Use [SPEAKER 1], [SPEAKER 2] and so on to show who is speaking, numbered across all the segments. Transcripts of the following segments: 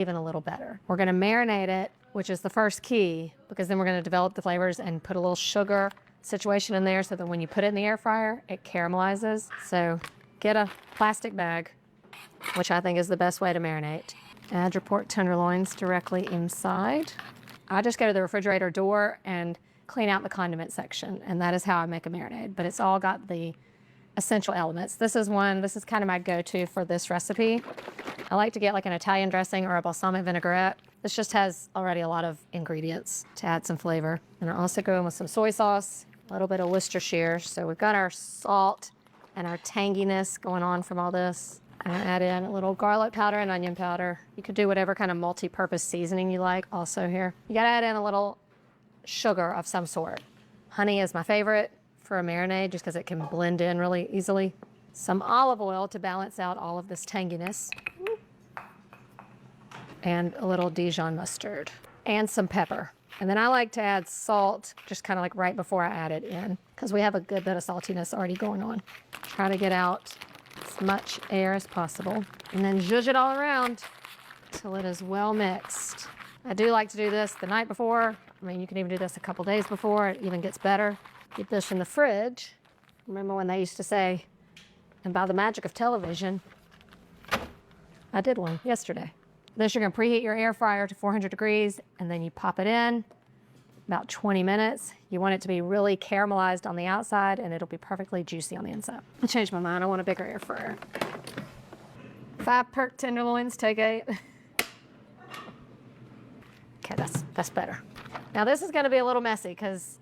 [SPEAKER 1] even a little better. We're gonna marinate it, which is the first key, because then we're gonna develop the flavors and put a little sugar situation in there so that when you put it in the air fryer, it caramelizes. So get a plastic bag, which I think is the best way to marinate. Add your pork tenderloins directly inside. I just go to the refrigerator door and clean out the condiment section, and that is how I make a marinade, but it's all got the essential elements. This is kind of my go-to for this recipe. I like to get like an Italian dressing or a balsamic vinaigrette. This just has already a lot of ingredients to add some flavor. And I also go in with some soy sauce, a little bit of Worcestershire. So we've got our salt and our tanginess going on from all this. I'm gonna add in a little garlic powder and onion powder. You could do whatever kind of multi-purpose seasoning you like also here. You gotta add in a little sugar of some sort. Honey is my favorite for a marinade just because it can blend in really easily. Some olive oil to balance out all of this tanginess. And a little Dijon mustard. And some pepper. And then I like to add salt just kind of like right before I add it in because we have a good bit of saltiness already going on. Try to get out as much air as possible. And then zhuzh it all around till it is well mixed. I do like to do this the night before. I mean, you can even do this a couple days before. It even gets better. Keep this in the fridge. Remember when they used to say, and by the magic of television, I did one yesterday. This, you're gonna preheat your air fryer to 400 degrees, and then you pop it in about 20 minutes. You want it to be really caramelized on the outside, and it'll be perfectly juicy on the inside. I changed my mind, I want a bigger air fryer. 5 pork tenderloins, take 8. Okay, that's better. Now this is gonna be a little messy because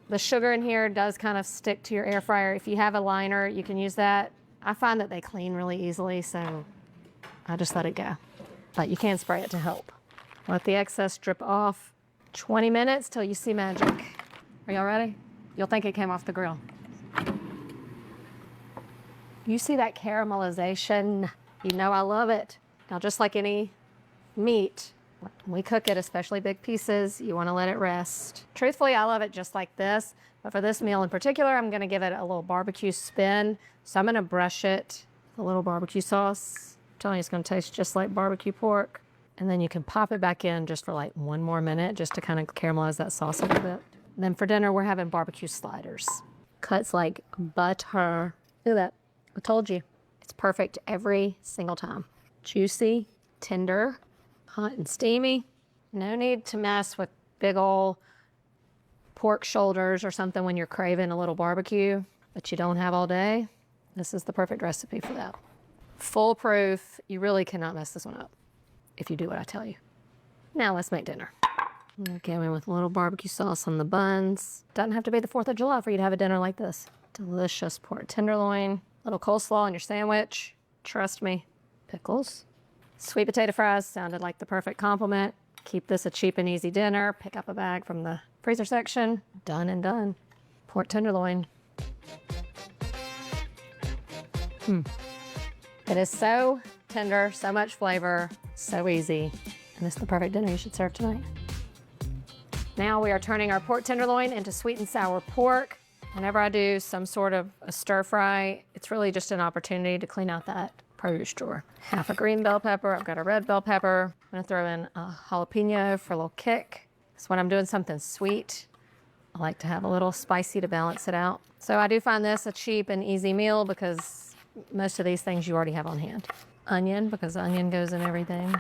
[SPEAKER 1] the sugar in here does kind of stick to your air fryer. If you have a liner, you can use that. I find that they clean really easily, so I just let it go. But you can spray it to help. Let the excess drip off. 20 minutes till you see magic. Are y'all ready? You'll think it came off the grill. You see that caramelization? You know I love it. Now, just like any meat, when we cook it, especially big pieces, you want to let it rest. Truthfully, I love it just like this, but for this meal in particular, I'm going to give it a little barbecue spin. So I'm going to brush it with a little barbecue sauce. I'm telling you, it's going to taste just like barbecue pork. And then you can pop it back in just for like 1 more minute, just to kind of caramelize that sauce a little bit. And then for dinner, we're having barbecue sliders. Cuts like butter. Look at that. I told you. It's perfect every single time. Juicy, tender, hot and steamy. No need to mess with big ol' pork shoulders or something when you're craving a little barbecue that you don't have all day. This is the perfect recipe for that. Foolproof. You really cannot mess this one up if you do what I tell you. Now let's make dinner. Okay, with a little barbecue sauce on the buns. Doesn't have to be the 4th of July for you to have a dinner like this. Delicious pork tenderloin. Little coleslaw on your sandwich. Trust me. Pickles. Sweet potato fries sounded like the perfect complement. Keep this a cheap and easy dinner. Pick up a bag from the freezer section. Done and done. Pork tenderloin. It is so tender, so much flavor, so easy. And it's the perfect dinner you should serve tonight. Now we are turning our pork tenderloin into sweet and sour pork. Whenever I do some sort of a stir fry, it's really just an opportunity to clean out that produce drawer. Half a green bell pepper, I've got a red bell pepper. I'm gonna throw in a jalapeno for a little kick. So when I'm doing something sweet, I like to have a little spicy to balance it out. So I do find this a cheap and easy meal because most of these things you already have on hand. Onion, because onion goes in everything.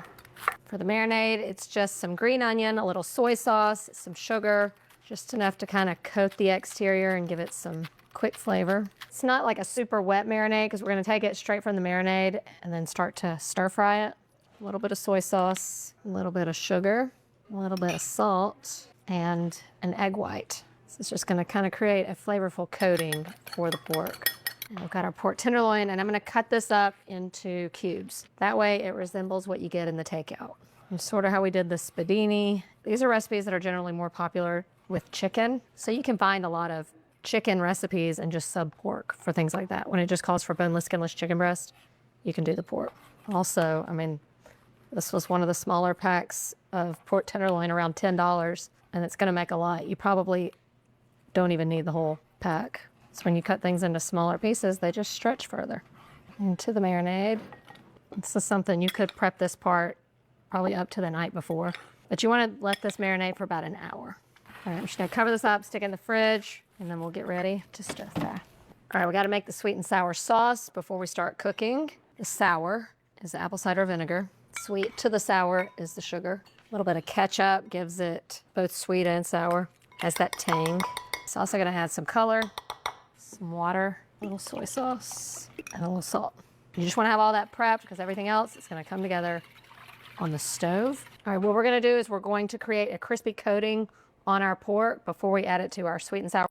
[SPEAKER 1] For the marinade, it's just some green onion, a little soy sauce, some sugar, just enough to kind of coat the exterior and give it some quick flavor. It's not like a super wet marinade because we're going to take it straight from the marinade and then start to stir fry it. A little bit of soy sauce, a little bit of sugar, a little bit of salt, and an egg white. So it's just going to kind of create a flavorful coating for the pork. And we've got our pork tenderloin, and I'm going to cut this up into cubes. That way it resembles what you get in the takeout. And sort of how we did the spadini. These are recipes that are generally more popular with chicken. So you can find a lot of chicken recipes and just sub pork for things like that. When it just calls for boneless, skinless chicken breast, you can do the pork. Also, I mean, this was one of the smaller packs of pork tenderloin, around $10, and it's going to make a lot. You probably don't even need the whole pack. So when you cut things into smaller pieces, they just stretch further. Into the marinade. This is something you could prep this part probably up to the night before. But you want to let this marinate for about an hour. All right, I'm just gonna cover this up, stick it in the fridge, and then we'll get ready to stir fry. All right, we gotta make the sweet and sour sauce before we start cooking. The sour is the apple cider vinegar. Sweet to the sour is the sugar. A little bit of ketchup gives it both sweet and sour. Has that tang. It's also gonna add some color, some water, a little soy sauce, and a little salt. You just wanna have all that prepped because everything else is gonna come together on the stove. All right, what we're gonna do is we're going to create a crispy coating on our pork before we add it to our sweet and sour